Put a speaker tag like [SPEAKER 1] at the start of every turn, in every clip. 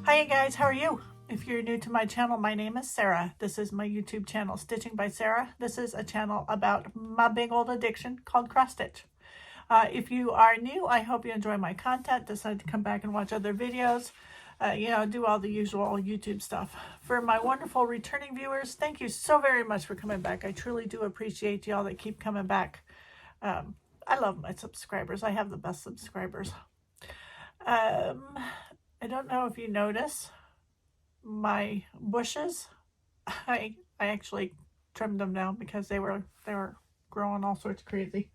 [SPEAKER 1] Hi guys, how are you? If you're new to my channel, my name is Sarah. This is my YouTube channel, Stitching by Sarah. This is a channel about my big old addiction called cross stitch. If you are new, I hope you enjoy my content. Decide to come back and watch other videos. Do all the usual YouTube stuff. For my wonderful returning viewers, thank you so very much for coming back. I truly do appreciate y'all that keep coming back. I love my subscribers. I have the best subscribers. I don't know if you notice my bushes. I actually trimmed them down because they were growing all sorts of crazy.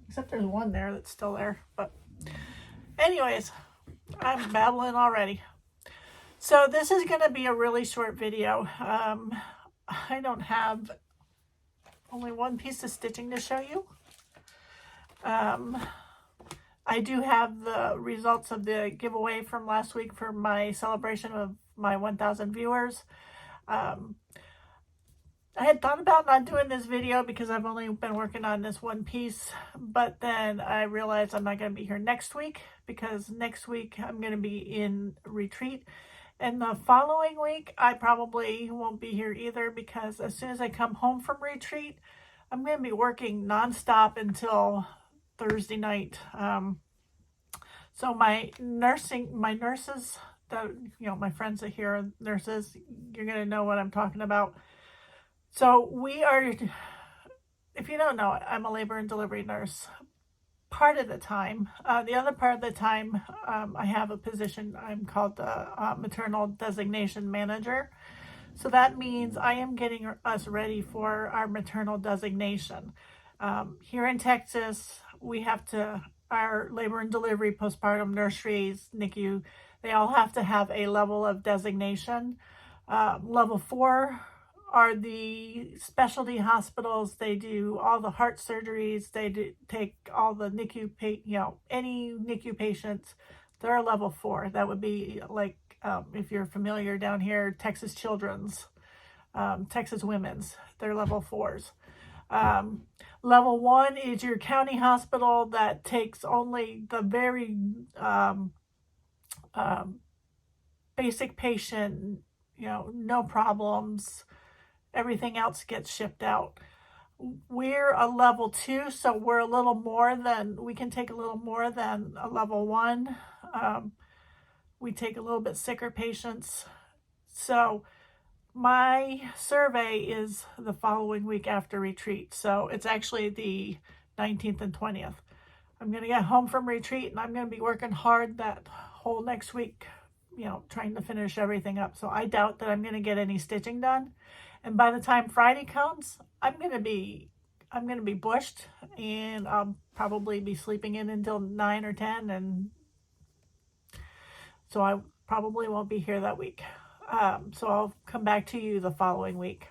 [SPEAKER 1] Except there's one there that's still there. But anyways, I'm babbling already. So this is going to be a really short video. I don't have only one piece of stitching to show you. I do have the results of the giveaway from last week for my celebration of my 1,000 viewers. I had thought about not doing this video because I've only been working on this one piece, but then I realized I'm not going to be here next week because next week I'm going to be in retreat. And the following week, I probably won't be here either because as soon as I come home from retreat, I'm going to be working nonstop until Thursday night. So my nurses, my friends that here are nurses, you're going to know what I'm talking about. So we are, if you don't know, I'm a labor and delivery nurse part of the time. The other part of the time, I have a position I'm called the maternal designation manager. So that means I am getting us ready for our maternal designation. Here in Texas, we have to, our labor and delivery, postpartum, nurseries, NICU, they all have to have a level of designation. Level 4 are the specialty hospitals. They do all the heart surgeries. They take all the NICU, any NICU patients. They're level 4. That would be like, if you're familiar down here, Texas Children's, Texas Women's, they're level 4s. Level 1 is your county hospital that takes only the very basic patient, no problems. Everything else gets shipped out. We're a level 2, so we're a little more than, we can take a little more than a level 1. We take a little bit sicker patients. So my survey is the following week after retreat. So it's actually the 19th and 20th. I'm going to get home from retreat and I'm going to be working hard that whole next week, trying to finish everything up. So I doubt that I'm going to get any stitching done. And by the time Friday comes, I'm going to be bushed and I'll probably be sleeping in until 9 or 10. And so I probably won't be here that week. So I'll come back to you the following week.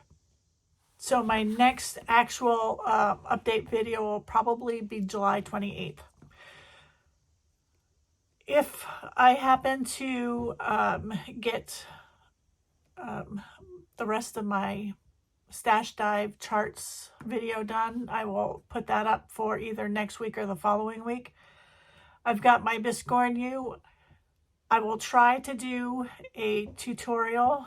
[SPEAKER 1] So my next actual update video will probably be July 28th. If I happen to get the rest of my stash dive charts video done, I will put that up for either next week or the following week. I've got my biscornu. I will try to do a tutorial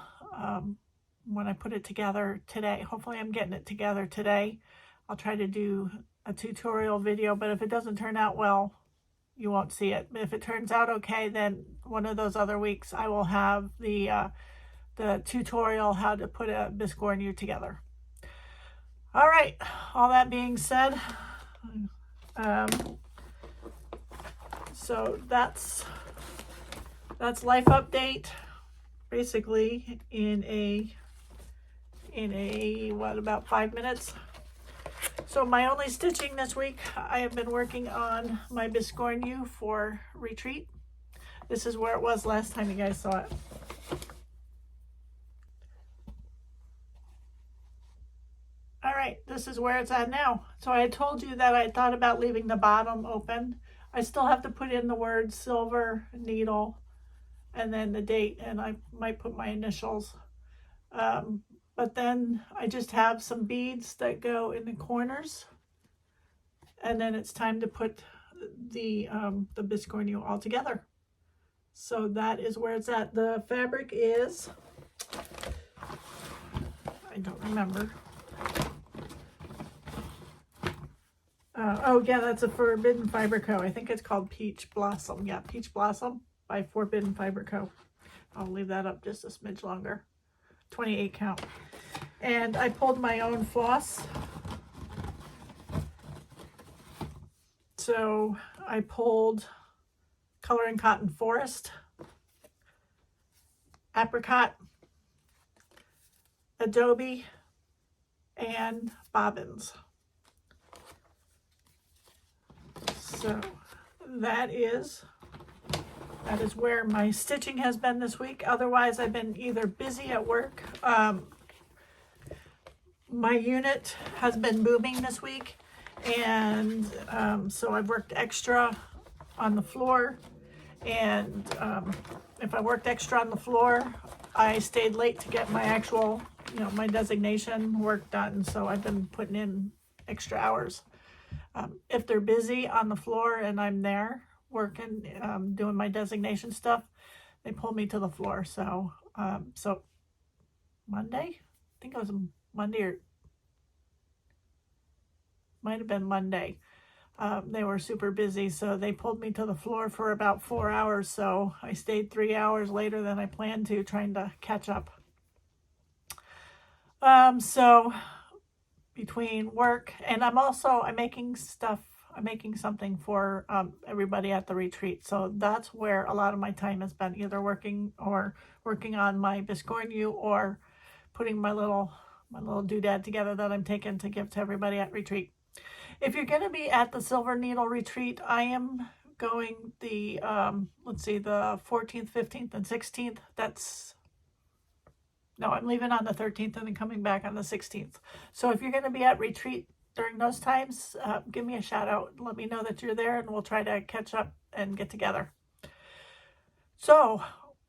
[SPEAKER 1] when I put it together today. Hopefully I'm getting it together today. I'll try to do a tutorial video, but if it doesn't turn out well, you won't see it. But if it turns out okay, then one of those other weeks I will have the tutorial how to put a biscornu together. All right, all that being said, so that's life update, basically in about 5 minutes. So my only stitching this week, I have been working on my biscornu for retreat. This is where it was last time you guys saw it. All right, this is where it's at now. So I had told you that I thought about leaving the bottom open. I still have to put in the word silver needle and then the date, and I might put my initials. But then I just have some beads that go in the corners, and then it's time to put the biscornu all together. So that is where it's at. The fabric is, I don't remember. Oh yeah, that's a Forbidden Fiber Co. I think it's called Peach Blossom. Yeah, Peach Blossom by Forbidden Fiber Co. I'll leave that up just a smidge longer. 28 count. And I pulled my own floss. So I pulled Color and Cotton Forest, Apricot, Adobe, and Bobbins. So that is where my stitching has been this week. Otherwise, I've been either busy at work. My unit has been moving this week, and so I've worked extra on the floor. And if I worked extra on the floor, I stayed late to get my actual, my designation work done. So I've been putting in extra hours. If they're busy on the floor and I'm there working, doing my designation stuff, they pull me to the floor. So, so Monday, I think it was Monday, or might have been Monday. They were super busy, so they pulled me to the floor for about 4 hours. So I stayed 3 hours later than I planned to, trying to catch up. So between work and I'm making something for everybody at the retreat. So that's where a lot of my time has been, either working on my Biscornu or putting my little doodad together that I'm taking to give to everybody at retreat. If you're going to be at the Silver Needle retreat, I am going the, the 14th, 15th, and 16th. I'm leaving on the 13th and then coming back on the 16th. So if you're going to be at retreat during those times, give me a shout out. Let me know that you're there, and we'll try to catch up and get together. So,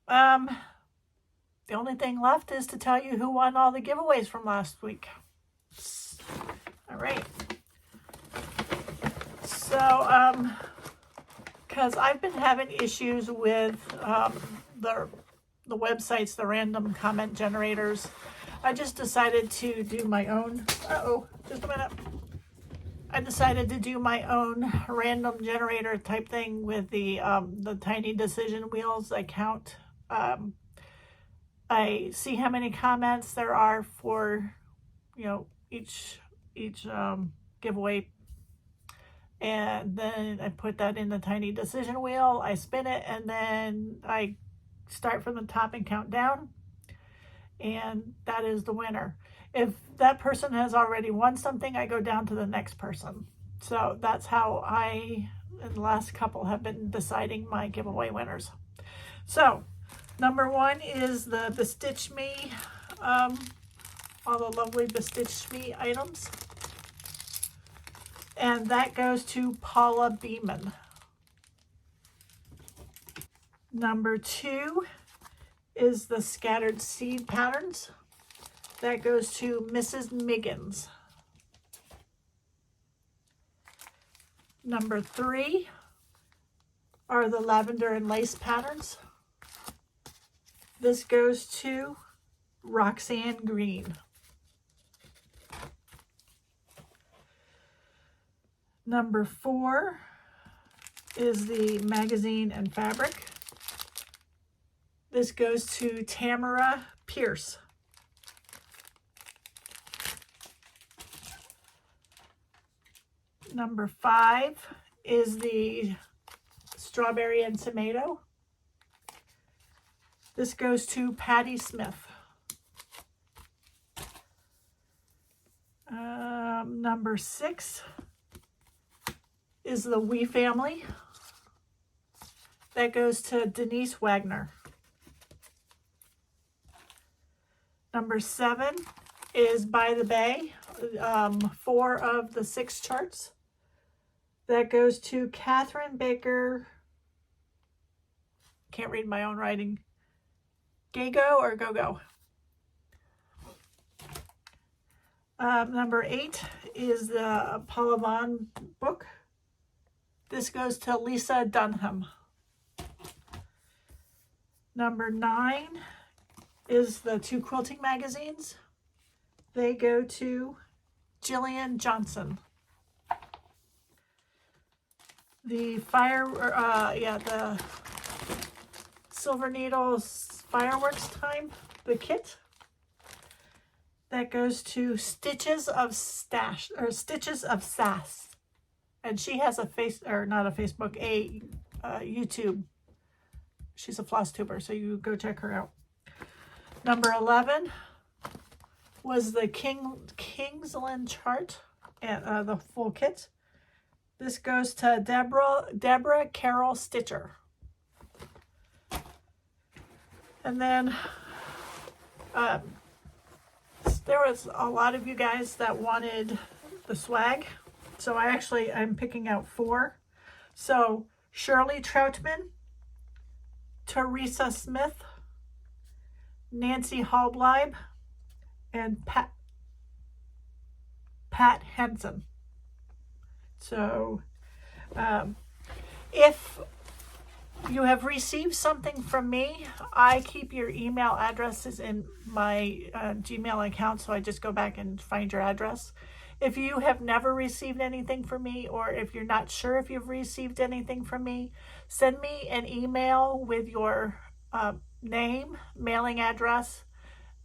[SPEAKER 1] the only thing left is to tell you who won all the giveaways from last week. All right. So, because I've been having issues with the websites, the random comment generators, I just decided to do my own. Just a minute. I decided to do my own random generator type thing with the tiny decision wheels. I count. I see how many comments there are for, each giveaway. And then I put that in the tiny decision wheel. I spin it, and then I start from the top and count down. And that is the winner. If that person has already won something, I go down to the next person. So that's how I, in the last couple, have been deciding my giveaway winners. So number 1 is the Bestitch Me, all the lovely Bestitch Me items. And that goes to Paula Beeman. Number 2 is the Scattered Seed Patterns. That goes to Mrs. Miggins. Number 3 are the Lavender and Lace Patterns. This goes to Roxanne Green. Number 4 is the Magazine and Fabric. This goes to Tamara Pierce. Number 5 is the Strawberry and Tomato. This goes to Patty Smith. Number 6 is the We Family. That goes to Denise Wagner. Number 7 is By the Bay, 4 of the 6 charts. That goes to Catherine Baker. Can't read my own writing. Gago or Go-Go. Number 8 is the Paula Vaughn book. This goes to Lisa Dunham. Number 9 is the 2 quilting magazines. They go to Jillian Johnson. The the Silver Needles Fireworks Time, the kit, that goes to Stitches of Sass. And she has a YouTube. She's a Flosstuber, so you go check her out. Number 11 was the Kingsland chart and the full kit. This goes to Deborah Carol Stitcher. And then there was a lot of you guys that wanted the swag. So I'm picking out 4. So Shirley Troutman, Teresa Smith, Nancy Halbleib, and Pat Henson. So if you have received something from me, I keep your email addresses in my Gmail account, so I just go back and find your address. If you have never received anything from me, or if you're not sure if you've received anything from me, send me an email with your name, mailing address,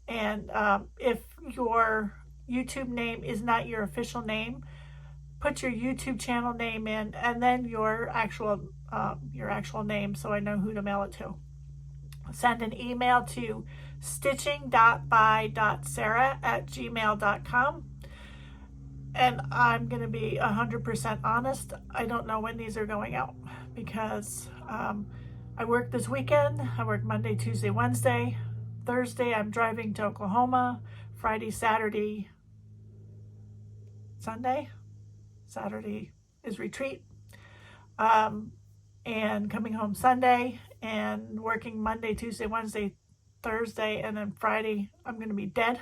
[SPEAKER 1] and if your YouTube name is not your official name, put your YouTube channel name in, and then your actual name, so I know who to mail it to. Send an email to stitching.by.sarah@gmail.com. And I'm going to be 100% honest. I don't know when these are going out because I work this weekend. I work Monday, Tuesday, Wednesday. Thursday, I'm driving to Oklahoma. Friday, Saturday, Sunday. Saturday is retreat. And coming home Sunday and working Monday, Tuesday, Wednesday, Thursday, and then Friday, I'm going to be dead.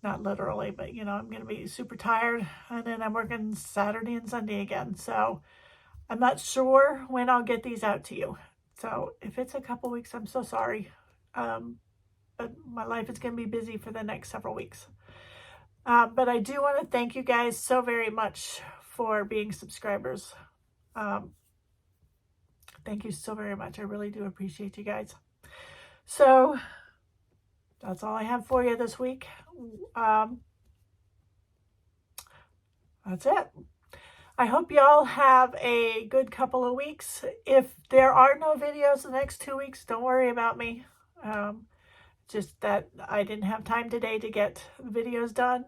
[SPEAKER 1] Not literally, but I'm going to be super tired. And then I'm working Saturday and Sunday again. So I'm not sure when I'll get these out to you. So if it's a couple weeks, I'm so sorry. But my life is going to be busy for the next several weeks. But I do want to thank you guys so very much for being subscribers. Thank you so very much. I really do appreciate you guys. So that's all I have for you this week. That's it. I hope y'all have a good couple of weeks. If there are no videos the next 2 weeks, don't worry about me. Just that I didn't have time today to get videos done.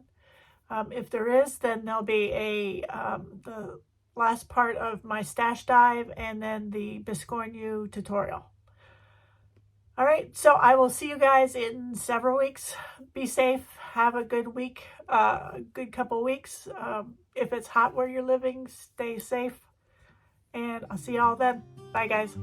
[SPEAKER 1] If there is, then there'll be the last part of my stash dive and then the Biscornu tutorial. All right, so I will see you guys in several weeks. Be safe. Have a good week, good couple weeks. If it's hot where you're living, stay safe. And I'll see y'all then. Bye, guys.